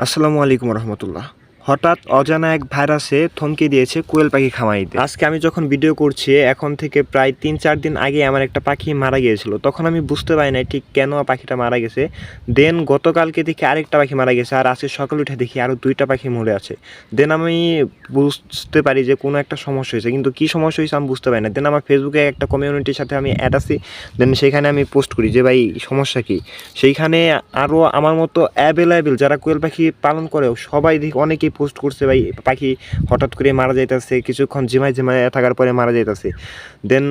আসসালামু আলাইকুম রহমতুল্লাহ। হঠাৎ অজানা এক ভাইরাসে থমকে দিয়েছে কোয়েল পাখি খামারিতে। আজকে আমি যখন ভিডিও করছি এখন থেকে প্রায় 3-4 দিন আগে আমার একটা পাখি মারা গিয়েছিল। তখন আমি বুঝতে পারি নাই ঠিক কেন পাখিটা মারা গেছে। দেন গতকালকে দেখি আরেকটা পাখি মারা গেছে, আর আজকে সকালে উঠে দেখি আরও 2টা পাখি মরে আছে। দেন আমি বুঝতে পারি যে কোনো একটা সমস্যা হয়েছে, কিন্তু কী সমস্যা হয়েছে আমি বুঝতে পারি না। দেন আমার ফেসবুকে একটা কমিউনিটির সাথে আমি অ্যাড আছি, দেন সেখানে আমি পোস্ট করি যে ভাই সমস্যা কী। সেইখানে আরও আমার মতো অ্যাভেলেবেল যারা কোয়েল পাখি পালন করে সবাই দেখি অনেকেই পোস্ট করছে ভাই পাখি হঠাৎ করে মারা যাইতেছে, কিছুক্ষণ ঝিমায় থাকার পরে মারা যাইতেছে। দেন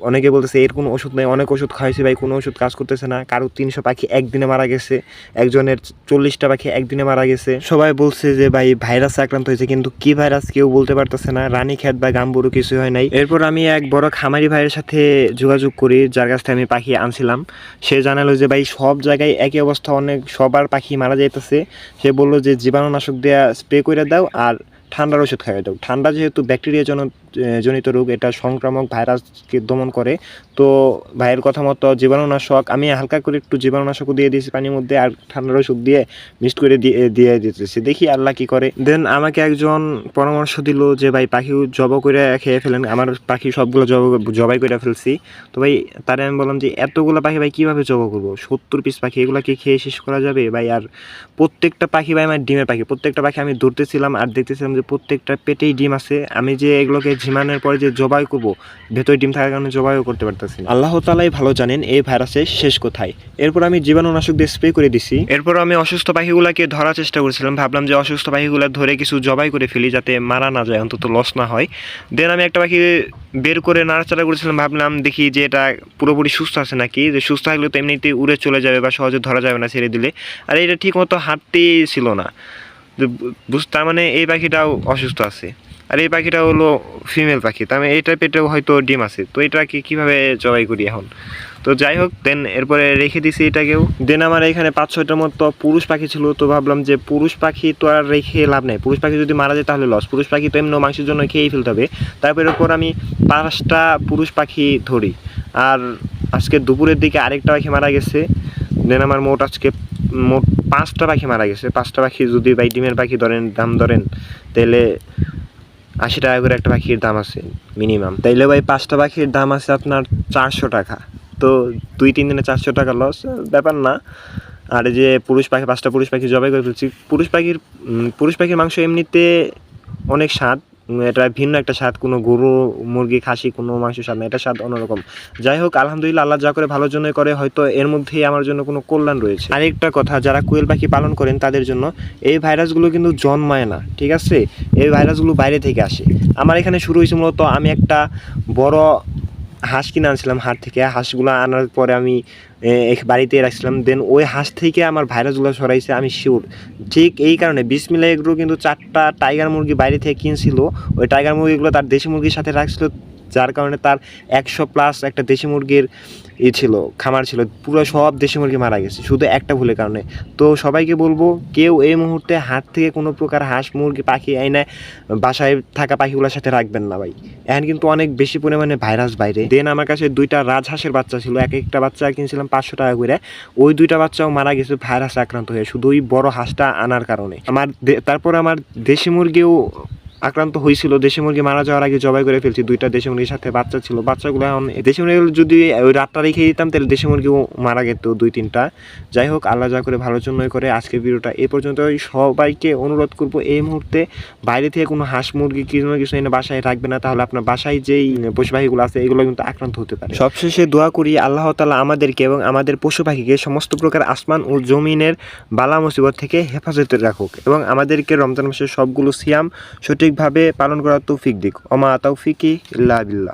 অনেকে বলতেছে এর কোনো ওষুধ নেই, অনেক ওষুধ খাওয়াইছে ভাই কোনো ওষুধ কাজ করতেছে না। কারো 300 পাখি একদিনে মারা গেছে, একজনের 40টা পাখি একদিনে মারা গেছে। সবাই বলছে যে ভাই ভাইরাসে আক্রান্ত হয়েছে, কিন্তু কি ভাইরাস কেউ বলতে পারতেছে না। রানীক্ষেত বা গাম্বুরু কিছু হয় নাই। এরপর আমি এক বড় খামারি ভাইয়ের সাথে যোগাযোগ করি, যার কাছ থেকে আমি পাখি আনছিলাম। সে জানালো যে ভাই সব জায়গায় একই অবস্থা, অনেক সবার পাখি মারা যাইতেছে। সে বললো যে জীবাণুনাশক দেওয়া স্প্রে করে দাও আর ঠান্ডার ওষুধ খাইয়ে দাও। ঠান্ডা যেহেতু ব্যাকটেরিয়া জনিত রোগ, এটা সংক্রামক ভাইরাসকে দমন করে। তো ভাইয়ের কথা মতো জীবাণুনাশক আমি হালকা করে একটু জীবাণুনাশকও দিয়ে দিয়েছি পানির মধ্যে, আর ঠান্ডার ওষুধ দিয়ে মিক্সড করে দিয়ে দিতেছি, দেখি আল্লাহ কি করে। দেন আমাকে একজন পরামর্শ দিল যে ভাই পাখি জব করে খেয়ে ফেলেন। আমার পাখি সবগুলো জবাই করে ফেলছি। তো ভাই তারে আমি বললাম যে এতগুলো পাখি ভাই কীভাবে জব করবো, 70 পিস পাখি এগুলোকে খেয়ে শেষ করা যাবে ভাই? আর প্রত্যেকটা পাখি ভাই আমার ডিমের পাখি, প্রত্যেকটা পাখি আমি ধরতেছিলাম আর দেখতেছিলাম যে প্রত্যেকটা পেটেই ডিম আছে। আমি যে এগুলোকে ঝিমানোর পরে যে জবাই করবো, ভেতরে ডিম থাকার কারণে জবাইও করতে পারতেছি না। আল্লাহ তাআলাই ভালো জানেন এই ভাইরাসের শেষ কোথায়। এরপর আমি জীবাণুনাশক দিয়ে স্প্রে করে দিছি। এরপর আমি অসুস্থ পাখিগুলোকে ধরার চেষ্টা করছিলাম, ভাবলাম যে অসুস্থ পাখিগুলো ধরে কিছু জবাই করে ফেলি যাতে মারা না যায়, অন্তত লস না হয়। দেন আমি একটা পাখি বের করে নাড়াচাড়া করেছিলাম, ভাবলাম দেখি যে এটা পুরোপুরি সুস্থ আছে নাকি। যে সুস্থ থাকলে তো এমনিতেই উড়ে চলে যাবে বা সহজে ধরা যাবে না ছেড়ে দিলে। আর এটা ঠিক মতো হাঁটতেই ছিল না, তার মানে এই পাখিটাও অসুস্থ আছে। আর এই পাখিটা হলো ফিমেল পাখি, তার মানে এইটার পেটেও হয়তো ডিম আছে। তো এটাকে কীভাবে জবাই করি এখন? তো যাই হোক, দেন এরপরে রেখে দিছি এটাকেও। দেন আমার এখানে 5-6টার মতো পুরুষ পাখি ছিল। তো ভাবলাম যে পুরুষ পাখি তো আর রেখে লাভ নেই, পুরুষ পাখি যদি মারা যায় তাহলে লস। পুরুষ পাখি তো এমনি মাংসের জন্য খেয়েই ফেলতে হবে। তারপর এরপর আমি 5টা পুরুষ পাখি ধরি, আর আজকে দুপুরের দিকে আরেকটা পাখি মারা গেছে। দেন আমার আজকে মোট 5টা পাখি মারা গেছে। 5টা পাখি যদি ভাই ডিমের পাখি দাম ধরেন তাহলে 80 টাকা করে একটা পাখির দাম আছে মিনিমাম। তাইলে ভাই 5টা পাখির দাম আছে আপনার 400 টাকা। তো 2-3 দিনে 400 টাকা লস ব্যাপার না। আর যে পুরুষ পাখি 5টা পুরুষ পাখি জবাই করে ফেলছি। পুরুষ পাখির মাংস এমনিতে অনেক স্বাদ, এটা ভিন্ন একটা স্বাদ, কোনো গরু মুরগি খাসি কোনো মাংস স্বাদ না, এটা স্বাদ অন্যরকম। যাই হোক, আলহামদুলিল্লাহ আল্লাহ যা করে ভালোর জন্য করে, হয়তো এর মধ্যেই আমার জন্য কোনো কল্যাণ রয়েছে। আরেকটা কথা, যারা কোয়েল পাখি পালন করেন তাদের জন্য এই ভাইরাসগুলো কিন্তু জন্মায় না, ঠিক আছে? এই ভাইরাসগুলো বাইরে থেকে আসে। আমার এখানে শুরু হয়েছে মূলত আমি একটা বড় হাঁস কিনে আনছিলাম হাট থেকে। হাঁসগুলো আনার পরে আমি বাড়িতে রাখছিলাম। দেন ওই হাঁস থেকে আমার ভাইরাসগুলো ছড়াইছে, আমি শিওর। ঠিক এই কারণে বিসমিল্লাহ এগ্রো কিন্তু 4টা টাইগার মুরগি বাইরে থেকে কিনছিল। ওই টাইগার মুরগিগুলো তার দেশি মুরগির সাথে রাখছিল, যার কারণে তার 100+ একটা দেশি মুরগির ছিল, খামার ছিল। পুরো সব দেশি মুরগি মারা গেছে শুধু একটা ভুলের কারণে। তো সবাইকে বলবো, কেউ এই মুহূর্তে হাট থেকে কোনো প্রকার হাঁস মুরগি পাখি এনে বাসায় থাকা পাখিগুলোর সাথে রাখবেন না ভাই। এখন কিন্তু অনেক বেশি পরিমাণে ভাইরাস বাইরে। দেন আমার কাছে 2টা রাজহাঁসের বাচ্চা ছিল, একটা বাচ্চা কিনছিলাম 500 টাকা করে। ওই 2টা বাচ্চাও মারা গেছে ভাইরাসে আক্রান্ত হয়ে, শুধু ওই বড় হাঁসটা আনার কারণে। তারপর আমার দেশি মুরগিও আক্রান্ত হয়েছিল। দেশি মুরগি মারা যাওয়ার আগে জবাই করে ফেলছি। 2টা দেশি মুরগির সাথে বাচ্চা ছিল। বাচ্চাগুলো এখন দেশি মুরগিগুলো যদি ওই রাতটা রেখে দিতাম তাহলে দেশি মুরগিও মারা যেত 2-3টা। যাই হোক, আল্লাহ যা করে ভালোর জন্যই করে। আজকের ভিডিওটা এই পর্যন্ত। সবাইকে অনুরোধ করবো এই মুহূর্তে বাইরে থেকে কোনো হাঁস মুরগি কিছু এনে বাসায় রাখবে না, তাহলে আপনার বাসায় যেই পশু পাখিগুলো আছে এগুলো কিন্তু আক্রান্ত হতে পারে। সবশেষে দোয়া করি আল্লাহ তাআলা আমাদেরকে এবং আমাদের পশু পাখিকে সমস্ত প্রকার আসমান ও জমিনের বালা মুসিবত থেকে হেফাজতে রাখুক, এবং আমাদেরকে রমজান মাসের সবগুলো সিয়াম সঠিকভাবে পালন করার তৌফিক দিক। ওমা তাওফিকি ইল্লা বিল্লাহ।